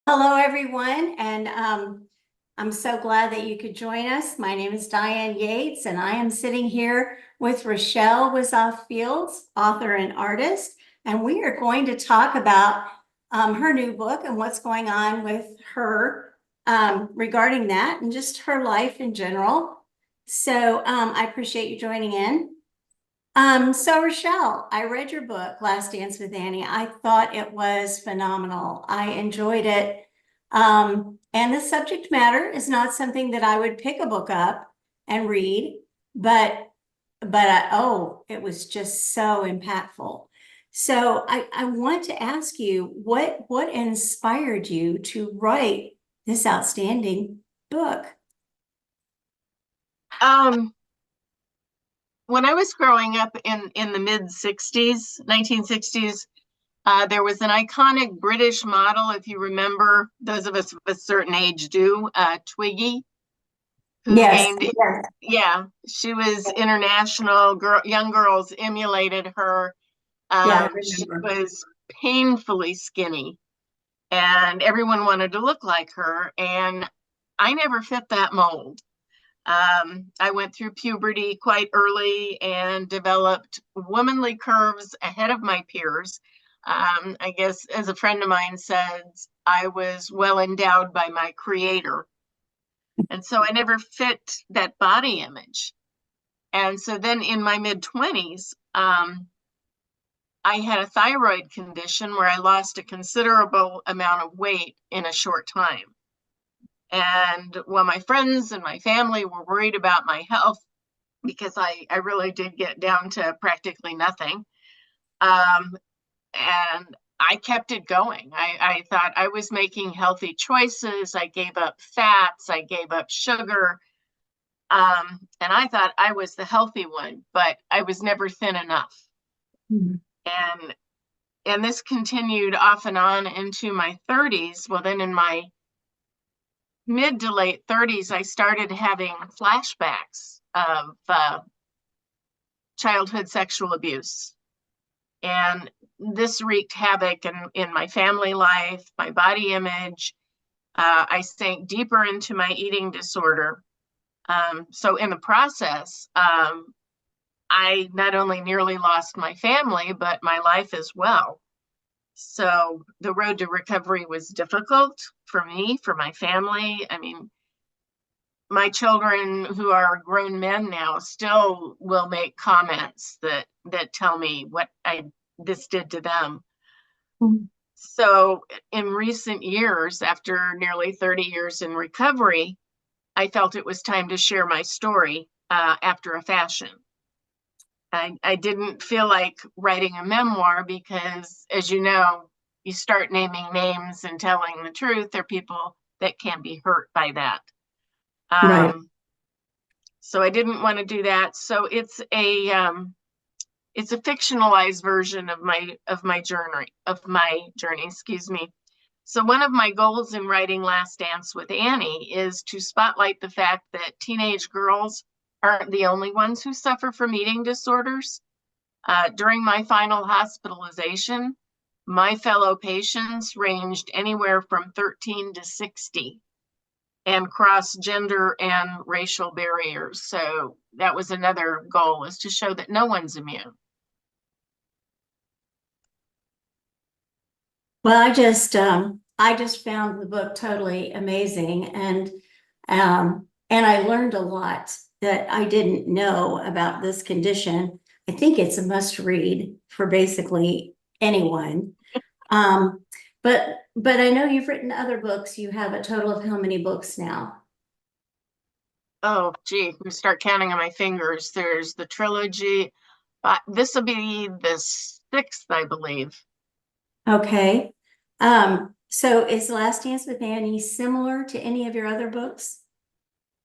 Hello, everyone, and I'm so glad that you could join us. My name is Diane Yates, and I am sitting here with Rochelle Wisoff-Fields, author and artist, and we are going to talk about her new book and what's going on with her regarding that and just her life in general. So I appreciate you joining in. So Rochelle, I read your book, Last Dance with Annie. I thought it was phenomenal. I enjoyed it. And the subject matter is not something that I would pick a book up and read, but oh, it was just so impactful. So I want to ask you what inspired you to write this outstanding book? Um, when I was growing up in the mid 60s, 1960s, there was an iconic British model, if you remember, those of us of a certain age do, Twiggy, who Yes, gained, yes, yeah, she was international. Young girls emulated her. yeah, I She remember. was painfully skinny, and everyone wanted to look like her. And I never fit that mold. I went through puberty quite early and developed womanly curves ahead of my peers. I guess, as a friend of mine says, I was well endowed by my creator. And so I never fit that body image. And so then in my mid 20s, I had a thyroid condition where I lost a considerable amount of weight in a short time. And while my friends and my family were worried about my health, because I really did get down to practically nothing. Um, and I kept it going. I thought I was making healthy choices. I gave up fats, I gave up sugar. And I thought I was the healthy one, but I was never thin enough. Mhm. And and this continued off and on into my 30s. Well, then in my mid to late 30s, I started having flashbacks of childhood sexual abuse. And this wreaked havoc in my family life, my body image. I sank deeper into my eating disorder. So, in the process, I not only nearly lost my family, but my life as well. So, the road to recovery was difficult for me, for my family. I mean, my children who are grown men now still will make comments that tell me what I this did to them. So in recent years, after nearly 30 years in recovery, I felt it was time to share my story after a fashion. I didn't feel like writing a memoir because, as you know, you start naming names and telling the truth. There are people that can be hurt by that. Right. So I didn't want to do that. So it's a fictionalized version of my journey, excuse me. So one of my goals in writing Last Dance with Annie is to spotlight the fact that teenage girls aren't the only ones who suffer from eating disorders. During my final hospitalization, my fellow patients ranged anywhere from 13 to 60 and cross gender and racial barriers. So that was another goal, is to show that no one's immune. Well, I just found the book totally amazing and I learned a lot that I didn't know about this condition. I think it's a must read for basically anyone. Um, but I know you've written other books. You have a total of how many books now? Oh, gee, we start counting on my fingers. There's the trilogy. This will be the sixth, I believe. Okay. So is Last Dance with Annie similar to any of your other books?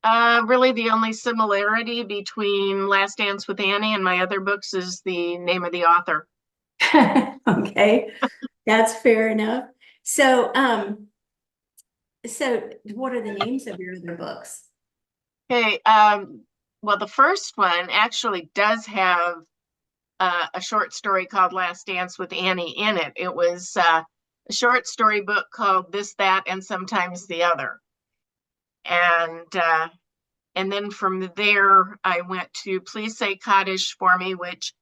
Really, the only similarity between Last Dance with Annie and my other books is the name of the author. Okay, that's fair enough. So, so what are the names of your other books? Okay, well, the first one actually does have a short story called Last Dance with Annie in it. It was a short story book called This, That, and Sometimes the Other. And then from there, I went to Please Say Cottage for Me, which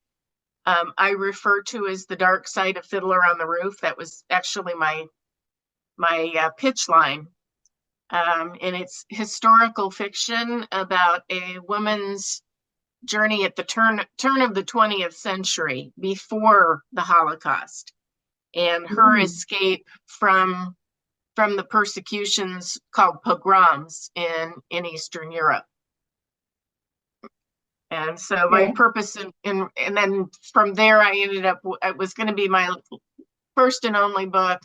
I refer to as the dark side of Fiddler on the Roof. That was actually my pitch line. And it's historical fiction about a woman's journey at the turn of the 20th century, before the Holocaust, and her escape from the persecutions called pogroms in Eastern Europe. And so my purpose and then from there I ended up, it was going to be my first and only book.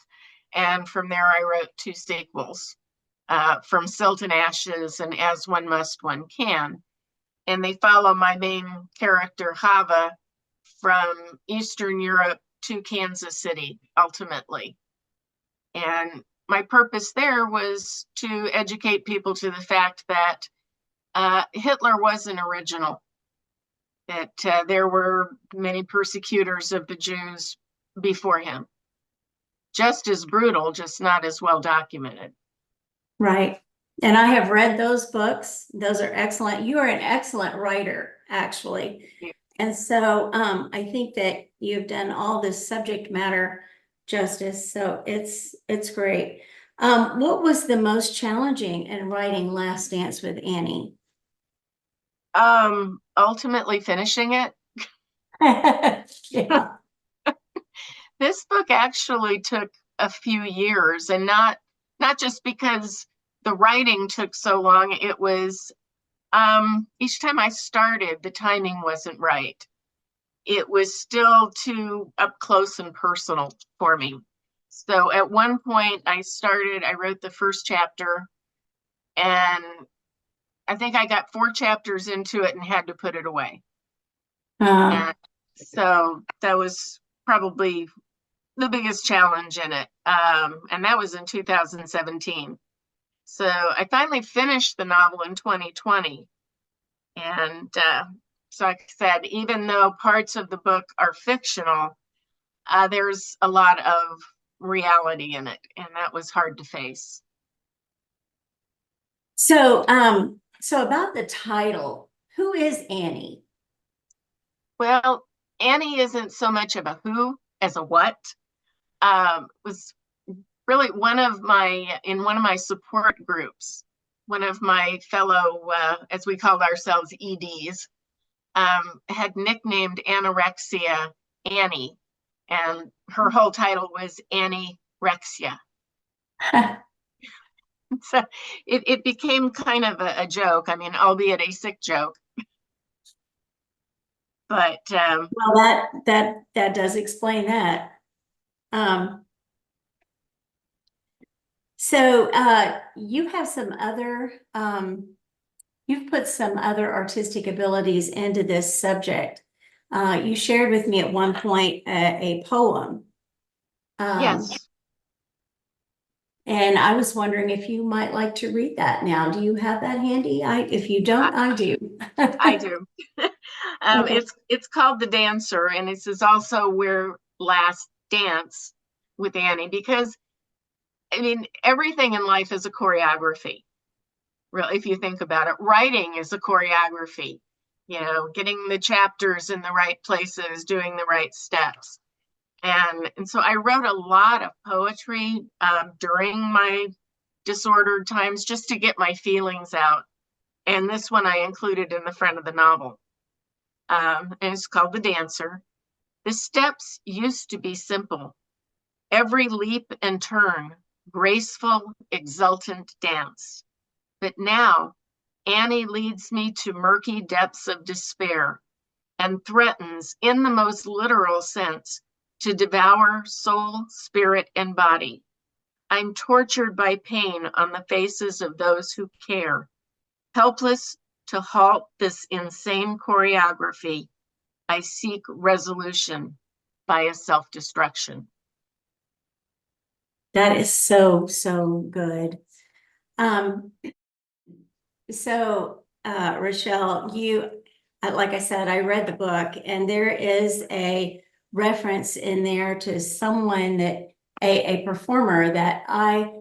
And from there I wrote 2 sequels, From Silt and Ashes and As One Must, One Can. And they follow my main character, Hava, from Eastern Europe to Kansas City, ultimately. And my purpose there was to educate people to the fact that Hitler wasn't original, that there were many persecutors of the Jews before him. Just as brutal, just not as well documented. Right. And I have read those books. Those are excellent. You are an excellent writer, actually. And so I think that you've done all this subject matter justice. So it's great. What was the most challenging in writing Last Dance with Annie? Ultimately finishing it. Yeah. This book actually took a few years, and not just because the writing took so long. It was each time I started, the timing wasn't right. It was still too up close and personal for me. So at one point I wrote the first chapter, and I think I got 4 chapters into it and had to put it away. And so that was probably the biggest challenge in it. And that was in 2017. So I finally finished the novel in 2020. And so like I said, even though parts of the book are fictional, there's a lot of reality in it, and that was hard to face. So about the title, who is Annie? Well, Annie isn't so much of a who as a what. Was really in one of my support groups, one of my fellow, as we called ourselves, EDs, had nicknamed anorexia Annie, and her whole title was Annie-rexia. So it became kind of a joke. I mean, albeit a sick joke. But well, that does explain that. So you have some other you've put some other artistic abilities into this subject. You shared with me at one point a poem. yes, And I was wondering if you might like to read that now. Do you have that handy? If you don't, I do. I do. Okay. It's called The Dancer, and this is also where Last Dance with Annie, because I mean, everything in life is a choreography. Really, if you think about it, writing is a choreography. You know, getting the chapters in the right places, doing the right steps. And so I wrote a lot of poetry during my disordered times, just to get my feelings out. And this one I included in the front of the novel. And it's called The Dancer. The steps used to be simple. Every leap and turn, graceful, exultant dance. But now Annie leads me to murky depths of despair and threatens, in the most literal sense, to devour soul, spirit, and body. I'm tortured by pain on the faces of those who care. Helpless to halt this insane choreography, I seek resolution by a self-destruction. That is so, so good. Rochelle, like I said, I read the book, and there is a reference in there to someone that a performer that I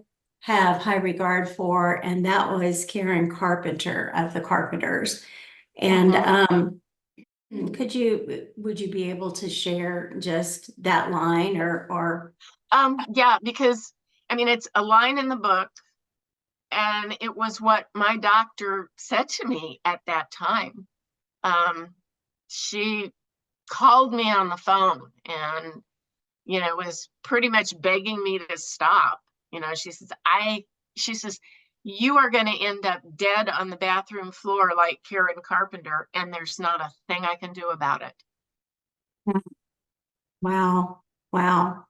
have high regard for, and that was Karen Carpenter of the Carpenters. And would you be able to share just that line or? Yeah, because I mean, it's a line in the book, and it was what my doctor said to me at that time. She called me on the phone and, was pretty much begging me to stop. She says, you are going to end up dead on the bathroom floor like Karen Carpenter, and there's not a thing I can do about it. Wow. Wow.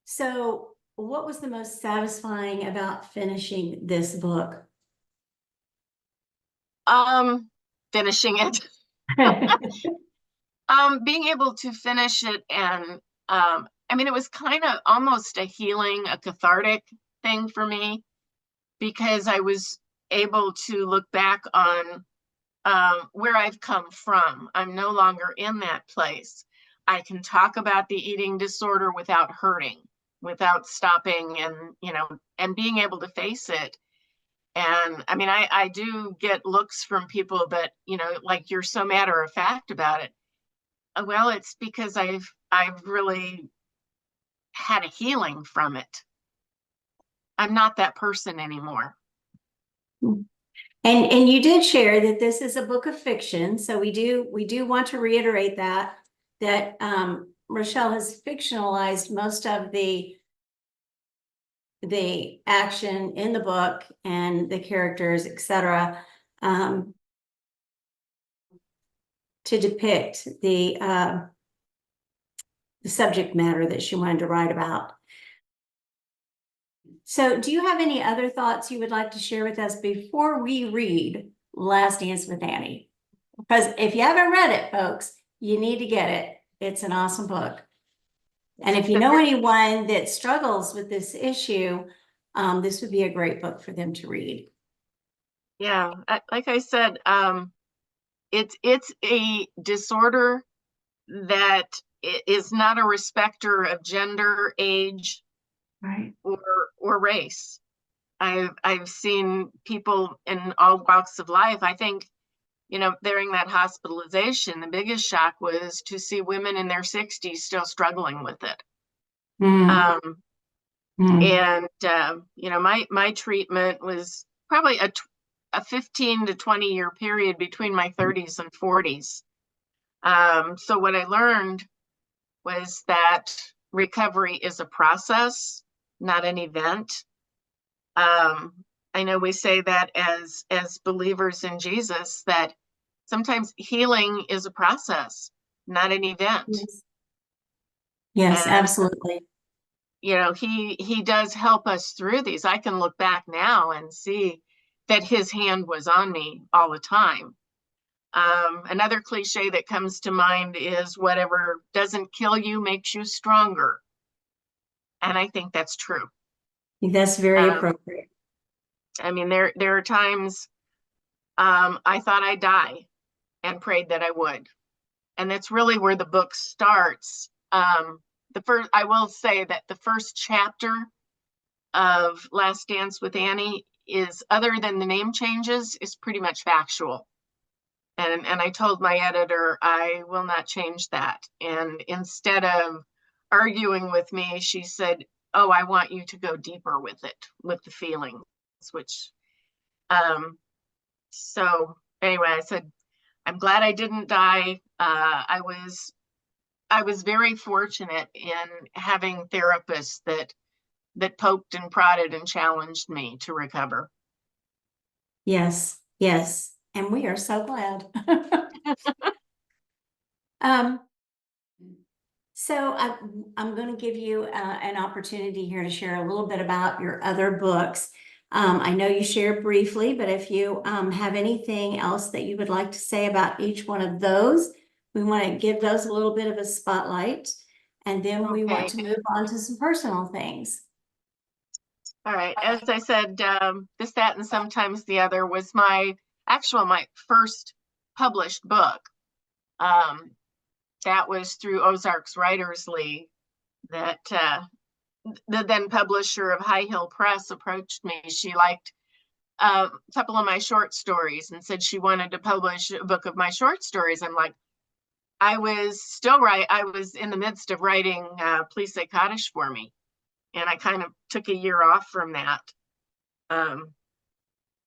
So what was the most satisfying about finishing this book? Finishing it. Being able to finish it, and I mean, it was kind of almost a healing, a cathartic thing for me, because I was able to look back on where I've come from. I'm no longer in that place. I can talk about the eating disorder without hurting, without stopping, and being able to face it. And I mean, I do get looks from people that, like, you're so matter of fact about it. Well, it's because I've really had a healing from it. I'm not that person anymore. And you did share that this is a book of fiction, so we do want to reiterate that Rochelle has fictionalized most of the action in the book and the characters, etc., to depict the subject matter that she wanted to write about. So do you have any other thoughts you would like to share with us before we read Last Dance with Annie? Because if you haven't read it, folks, you need to get it. It's an awesome book. And if you know anyone that struggles with this issue, this would be a great book for them to read. Yeah, like I said, it's a disorder that is not a respecter of gender, age, Right. or race. I've seen people in all walks of life. I think, during that hospitalization, the biggest shock was to see women in their 60s still struggling with it. Mm. And my treatment was probably a 15 to 20 year period between my 30s and 40s. So what I learned was that recovery is a process, not an event. I know we say that as believers in Jesus, that sometimes healing is a process, not an event. Yes. Yes, And absolutely. he does help us through these. I can look back now and see that his hand was on me all the time. Another cliche that comes to mind is whatever doesn't kill you makes you stronger. And I think that's true. That's very appropriate. I mean, there are times I thought I'd die and prayed that I would. And that's really where the book starts. I will say that the first chapter of Last Dance with Annie is, other than the name changes, is pretty much factual. And I told my editor I will not change that. And instead of arguing with me, she said, "Oh, I want you to go deeper with it, with the feelings." Which, so anyway, I said, I'm glad I didn't die. I was very fortunate in having therapists that poked and prodded and challenged me to recover. Yes, yes. And we are so glad. Um, so I'm going to give you an opportunity here to share a little bit about your other books. I know you shared briefly, but if you have anything else that you would like to say about each one of those, we want to give those a little bit of a spotlight. And then we want to move on to some personal things. All right. As I said, This, That, and Sometimes the Other was my first published book. that was through Ozarks Writers League that the then publisher of High Hill Press approached me. She liked a couple of my short stories and said she wanted to publish a book of my short stories. I'm like, I was in the midst of writing Please Say Cottage for Me. And I kind of took a year off from that.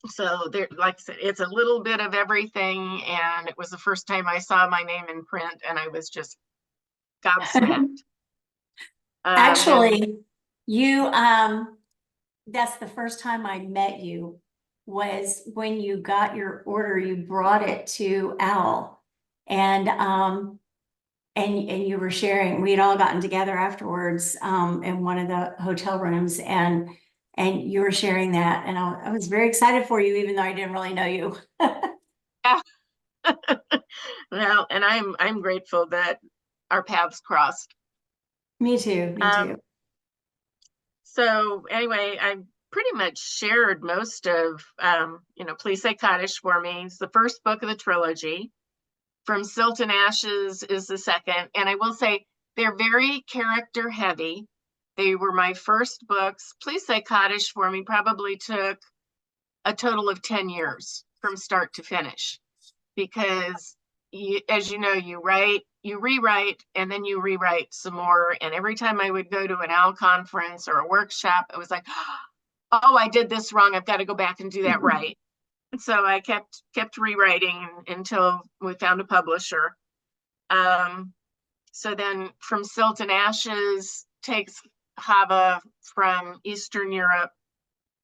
So there, like I said, it's a little bit of everything. And it was the first time I saw my name in print and I was just gobsmacked. Actually, you, that's the first time I met you, was when you got your order, you brought it to Owl. And you were sharing, we'd all gotten together afterwards, in one of the hotel rooms, and you were sharing that, and I was very excited for you, even though I didn't really know you. Yeah. Well, and I'm grateful that our paths crossed. Me too, me Um, too. so anyway, I pretty much shared most of, Please Say Cottage for Me. It's the first book of the trilogy. From Silt and Ashes is the second. And I will say they're very character heavy. They were my first books. Please Say Cottage for Me probably took a total of 10 years from start to finish, because as you know, you write, you rewrite, and then you rewrite some more. And every time I would go to an OWL conference or a workshop, it was like, oh, I did this wrong. I've got to go back and do that right. So I kept rewriting until we found a publisher. So then From Silt and Ashes takes Hava from Eastern Europe.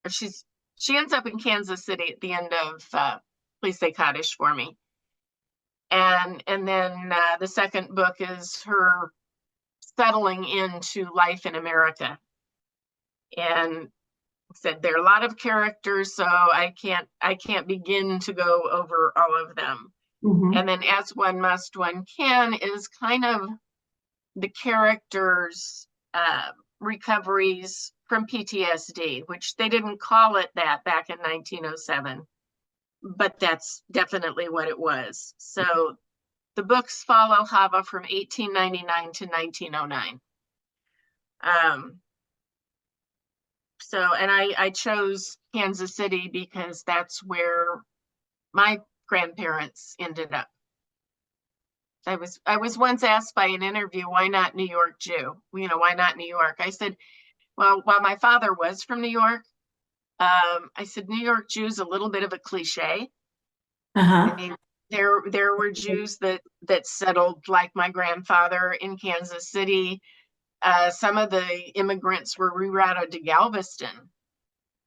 She ends up in Kansas City at the end of Please Say Cottage for Me. And then the second book is her settling into life in America. And said there are a lot of characters, so I can't begin to go over all of them. Mhm. And then As One Must, One Can is kind of the characters' recoveries from PTSD, which they didn't call it that back in 1907, but that's definitely what it was. So the books follow Hava from 1899 to 1909. And I chose Kansas City because that's where my grandparents ended up. I was once asked by an interview, why not New York Jew? Why not New York? I said, well, while my father was from New York, I said, New York Jew's a little bit of a cliche. I Uh-huh. mean, there were Jews that settled like my grandfather in Kansas City. Some of the immigrants were rerouted to Galveston.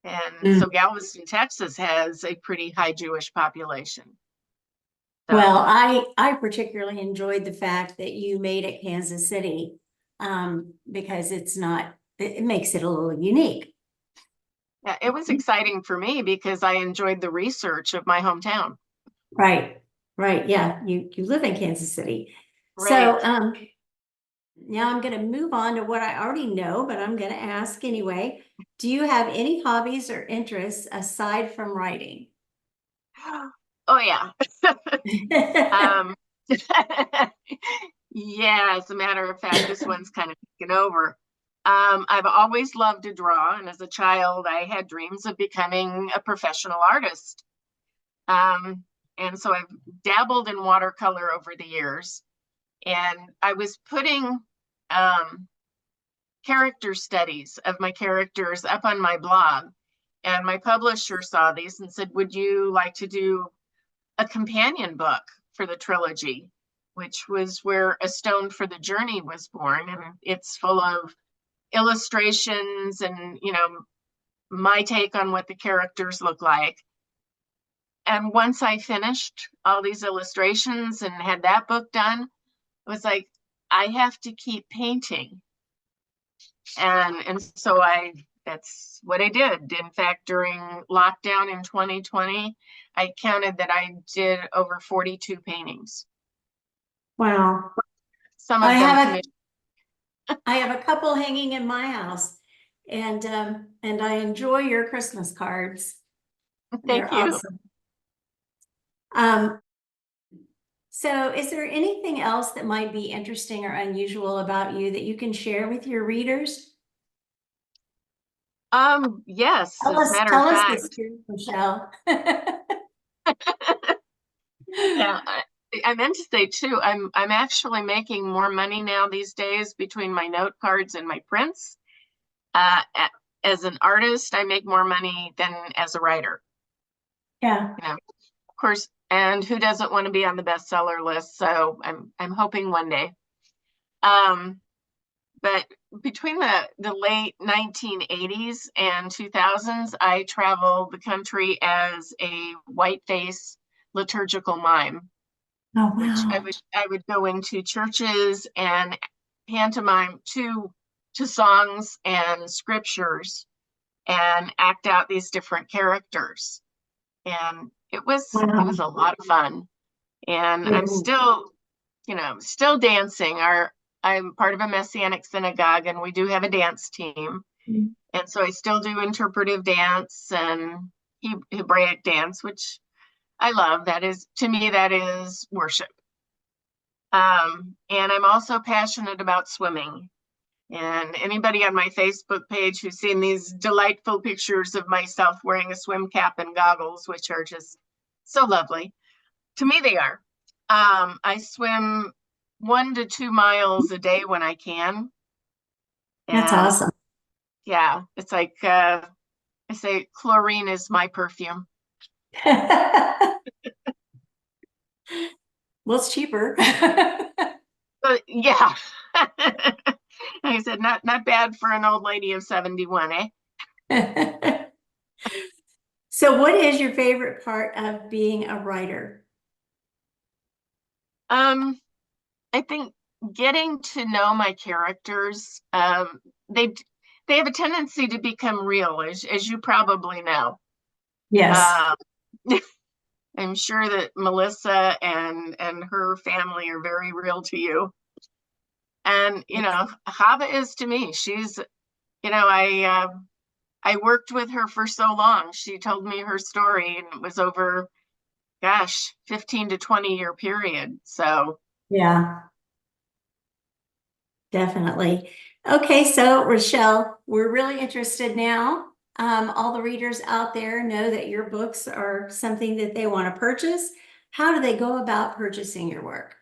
And Mm. so Galveston, Texas has a pretty high Jewish population. Well, So I particularly enjoyed the fact that you made it Kansas City, because it makes it a little unique. yeah, it was exciting for me because I enjoyed the research of my hometown. Right, right. Yeah, you live in Kansas City. Right. So, now I'm going to move on to what I already know, but I'm going to ask anyway. Do you have any hobbies or interests aside from writing? Oh yeah. Um, yeah, as a matter of fact, this one's kind of taken over. I've always loved to draw, and as a child, I had dreams of becoming a professional artist. And so I've dabbled in watercolor over the years, and I was putting character studies of my characters up on my blog, and my publisher saw these and said, would you like to do a companion book for the trilogy, which was where A Stone for the Journey was born. And it's full of illustrations and, my take on what the characters look like. And once I finished all these illustrations and had that book done, it was like, I have to keep painting. And so that's what I did. In fact, during lockdown in 2020, I counted that I did over 42 paintings. Wow. Some I of them have commissioned. I have a couple hanging in my house, and I enjoy your Christmas cards. Thank They're you. awesome. Um, So is there anything else that might be interesting or unusual about you that you can share with your readers? Yes, as a matter of Tell us the fact, truth, Michelle. yeah, I meant to say too, I'm actually making more money now these days between my note cards and my prints. As an artist, I make more money than as a writer. Yeah. You know, of course, and who doesn't want to be on the bestseller list? So I'm hoping one day. Um, but between the late 1980s and 2000s, I traveled the country as a whiteface liturgical mime, Oh, which wow. I would go into churches and pantomime to songs and scriptures and act out these different characters. And it was Wow. a lot of fun. And I'm Mhm. still, still dancing. I'm part of a Messianic synagogue and we do have a dance team. And so I still do interpretive dance and Hebraic dance, which I love. That is, to me, that is worship. And I'm also passionate about swimming. And anybody on my Facebook page who's seen these delightful pictures of myself wearing a swim cap and goggles, which are just so lovely. To me, they are. I swim 1 to 2 miles a day when I can. That's And awesome. yeah, it's like I say, chlorine is my perfume. Well, it's cheaper. But yeah. Like I said, not bad for an old lady of 71, eh? So what is your favorite part of being a writer? Um, I think getting to know my characters, they they have a tendency to become real, as you probably know. Yes. Um, I'm sure that Melissa and her family are very real to you. And Hava is to me. She's, I worked with her for so long. She told me her story, and it was over, gosh, 15 to 20-year period. So Yeah, definitely. Okay, so Rochelle, we're really interested now. All the readers out there know that your books are something that they want to purchase. How do they go about purchasing your work?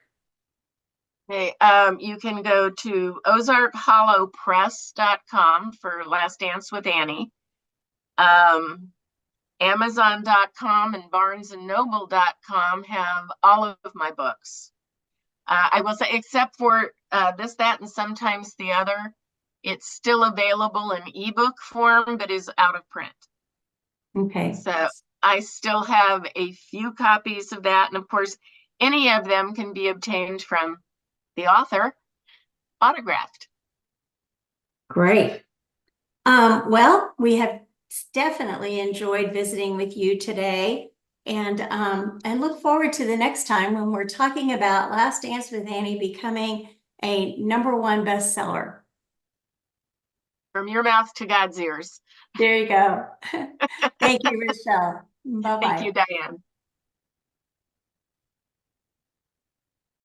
hey, you can go to ozarkhollowpress.com for Last Dance with Annie. Um, Amazon.com and barnesandnoble.com have all of my books. I will say, except for this, that, and sometimes the other, it's still available in ebook form, but is out of print. Okay, So I still have a few copies of that. And of course, any of them can be obtained from the author autographed. great. Well, we have definitely enjoyed visiting with you today and look forward to the next time when we're talking about Last Dance with Annie becoming a #1 bestseller. From your mouth to God's ears. There you go. Thank you, Rochelle. Thank Bye-bye. you, Diane.